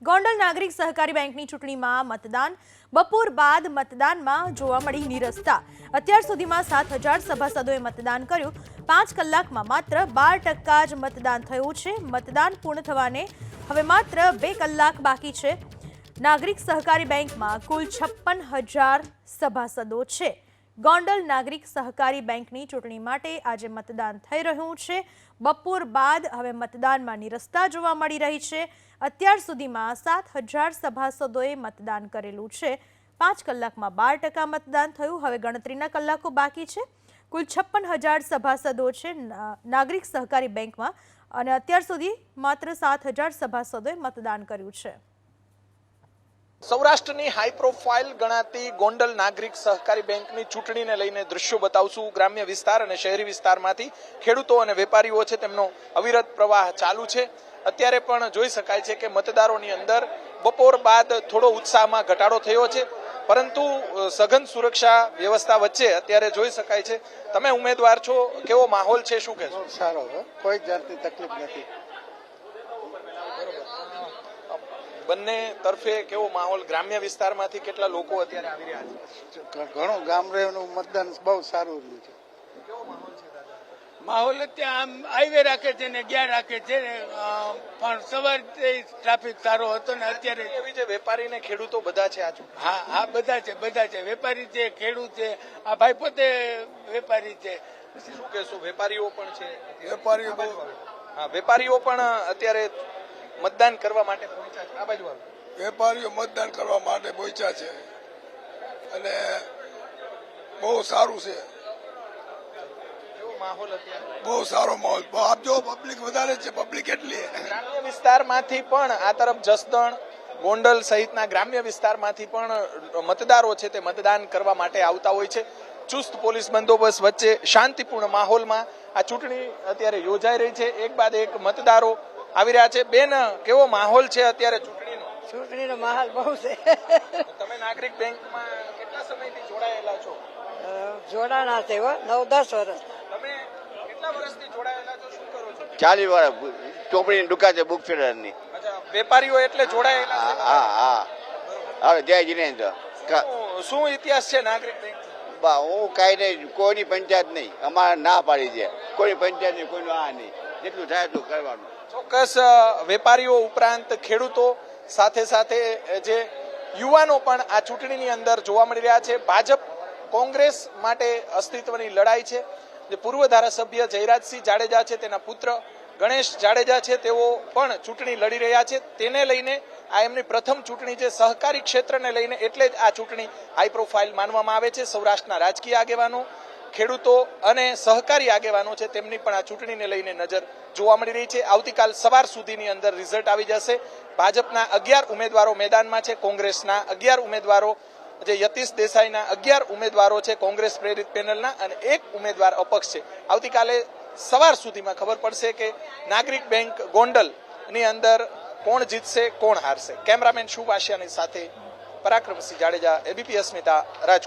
ગોંડલ નાગરિક સહકારી બેંકની ચૂંટણીમાં મતદાન બપોર બાદ મતદાનમાં જોવા મળી નીરસતા। અત્યાર સુધીમાં 7,000 સભાસદોએ મતદાન કર્યું। 5 કલાકમાં માત્ર 12% જ મતદાન થયું છે। મતદાન પૂર્ણ થવાને હવે માત્ર 2 કલાક બાકી છે। નાગરિક સહકારી બેંકમાં કુલ 56,000 સભાસદો છે। ગોંડલ નાગરિક સહકારી બેંકની ચૂંટણી માટે આજે મતદાન થઈ રહ્યું છે। બપોર બાદ હવે મતદાનમાં નીરસતા જોવા મળી રહી છે। અત્યાર સુધીમાં 7,000 સભાસદોએ મતદાન કરેલું છે। 5 કલાકમાં 12% મતદાન થયું। હવે ગણતરીના કલાકો બાકી છે। કુલ 56,000 સભાસદો છે નાગરિક સહકારી બેંકમાં અને અત્યાર સુધી માત્ર 7,000 સભાસદોએ મતદાન કર્યું છે। સૌરાષ્ટ્રની હાઈ પ્રોફાઇલ ગણાતી ગોંડલ નાગરિક સહકારી બેંકની ચૂંટણીને લઈને દ્રશ્યો બતાવશું। ગ્રામ્ય વિસ્તાર અને શહેરી વિસ્તારમાંથી ખેડૂતો અને વેપારીઓ છે તેમનો અવિરત પ્રવાહ ચાલુ છે। અત્યારે પણ જોઈ શકાય છે કે મતદારોની અંદર બપોર બાદ થોડો ઉત્સાહમાં ઘટાડો થયો છે, પરંતુ સઘન સુરક્ષા વ્યવસ્થા વચ્ચે અત્યારે જોઈ શકાય છે। તમે ઉમેદવાર છો, કેવો માહોલ છે, શું કહેશો? સારો, કોઈ જાતની તકલીફ નથી। બંને તરફે કેવો માહોલ? ગ્રામ્ય વિસ્તારમાંથી કેટલા લોકો અત્યારે આવી રહ્યા છે? ઘણું ગામરેનું મતદાન બહુ સારું રહ્યું છે। કેવો માહોલ છે દાદા? માહોલ ત્યાં આમ હાઈવે રાખે છે ને ગયા રાખે છે પણ સવારે ટ્રાફિક સારો હતો ને અત્યારે એવી જે વેપારી ને ખેડૂતો બધા છે આ હા બધા છે વેપારી છે, ખેડૂત છે, આ ભાઈ પોતે વેપારી છે। શું કહેશો? વેપારીઓ પણ છે? વેપારીઓ હા, વેપારીઓ પણ અત્યારે મતદાન કરવા માટે પહોંચ્યા છે। આ બાજુ આવો। વેપારીઓ મતદાન કરવા માટે પહોંચ્યા છે અને બહુ સારું છે। કેવો માહોલ અત્યારે? બહુ સારો માહોલ। આપ જો પબ્લિક વધારે છે, પબ્લિક એટલી ગ્રામ્ય વિસ્તારમાંથી પણ આ તરફ જસદણ, ગોંડલ સહિતના ગ્રામ્ય વિસ્તારમાંથી પણ મતદારો છે તે મતદાન કરવા માટે આવતા હોય છે। ચુસ્ત પોલીસ બંદોબસ્ત વચ્ચે શાંતિપૂર્ણ માહોલમાં આ ચૂંટણી અત્યારે યોજાઈ રહી છે। એક બાદ એક મતદારો આવી રહ્યા છે। બેન, કેવો માહોલ છે અત્યારે ચૂંટણીનો? ચૂંટણીનો માહોલ બહુ છે। તમે નાગરિક બેંકમાં કેટલા સમયથી જોડાયેલા છો? જોડાણા છે 9-10 વર્ષ। તમે કેટલા વર્ષથી જોડાયેલા છો? શું કરો છો? 40 વર્ષ ચોપડીની દુકાન છે, બુક ફેરરની। અચ્છા, વેપારીઓ એટલે જોડાયેલા છે? હા હવે જય જીનેન્દ્ર। શું ઇતિહાસ છે નાગરિક બેંક? હું કાંઈ નહીં, કોઈની પંચાયત નહીં, અમારે ના પાડી છે, કોઈની પંચાયત નહીં, કોઈનું આ નહીં, જેટલું થાય એટલું કરવાનું। ચોક્કસ વેપારીઓ ઉપરાંત ખેડૂતો સાથે સાથે જે યુવાનો પણ આ ચૂંટણીની અંદર જોવા મળી રહ્યા છે। ભાજપ કોંગ્રેસ માટે અસ્તિત્વની લડાઈ છે। જે પૂર્વ ધારાસભ્ય જયરાજસિંહ જાડેજા છે, તેના પુત્ર ગણેશ જાડેજા છે, તેઓ પણ ચૂંટણી લડી રહ્યા છે। તેને લઈને આ એમની પ્રથમ ચૂંટણી છે સહકારી ક્ષેત્રને લઈને, એટલે જ આ ચૂંટણી હાઈ પ્રોફાઇલ માનવામાં આવે છે। સૌરાષ્ટ્રના રાજકીય આગેવાનો, ખેડૂતો અને સહકારી આગેવાનો છે, તેમની પણ આ ચૂંટણીને લઈને નજર જોવા મળી રહી છે। આવતીકાલ સવાર સુધીની અંદર રિઝલ્ટ આવી જશે। ભાજપના 11 ઉમેદવારો મેદાનમાં છે, કોંગ્રેસના 11 ઉમેદવારો, જે યતીશ દેસાઈના 11 ઉમેદવારો છે કોંગ્રેસ પ્રેરિત પેનલના, અને 1 ઉમેદવાર અપક્ષ છે। આવતીકાલે સવાર સુધીમાં ખબર પડશે કે નાગરિક બેંક ગોંડલની અંદર કોણ જીતશે, કોણ હારશે। કેમેરામેન શુભ આશિયાની સાથે પરાક્રમસિંહ જાડેજા, એબીપી અસ્મિતા, રાજકોટ।